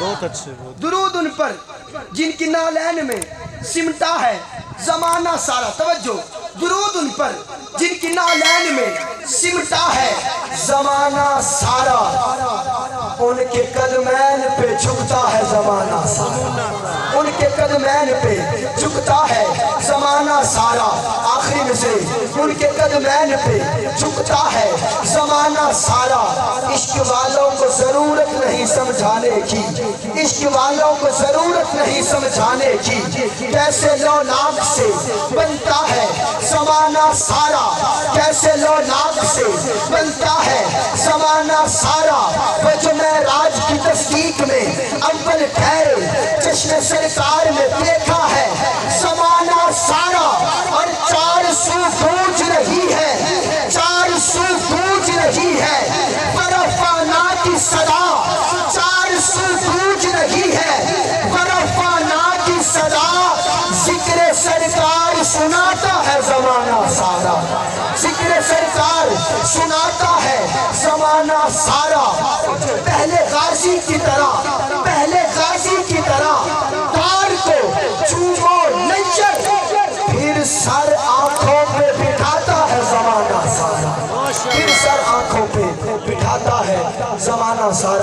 بہت اچھے درود ان پر جن کی نالین میں سمٹا ہے زمانہ سارا. توجہ. درود ان پر جن کی نالین میں سمٹا ہے زمانہ سارا. ان کے قدمین پہ جھکتا ہے زمانہ سارا. ان کے قدمین پہ جھکتا ہے زمانہ سارا. آخری میں سے ان کے قدمین پہ جھکتا ہے زمانہ سارا. عشق والوں کو ضرورت نہیں سمجھانے کی, عشق والوں کو ضرورت نہیں سمجھانے کی. کیسے لوناک سے بنتا ہے زمانہ سارا, کیسے لوناک سے بنتا ہے زمانہ سارا. وہ جو معراج کی تصدیق میں اول ٹھہرے چشم سرکار میں دیکھا ہے زمانہ سارا. اور چار سو گونج رہی ہے, چار سو گونج رہی ہے برفانا کی صدا. چار سو گونج رہی ہے برفانا کی صدا. ذکر سرکار سناتا ہے زمانہ سارا, ذکر سرکار سناتا ہے زمانہ سارا. پہلے غازی کی طرح, پہلے غازی کی طرح تار کو چومو نچر, پھر سر آنکھوں پہ بٹھاتا ہے زمانہ سارا, پھر سر آنکھوں پہ بٹھاتا ہے زمانہ سارا.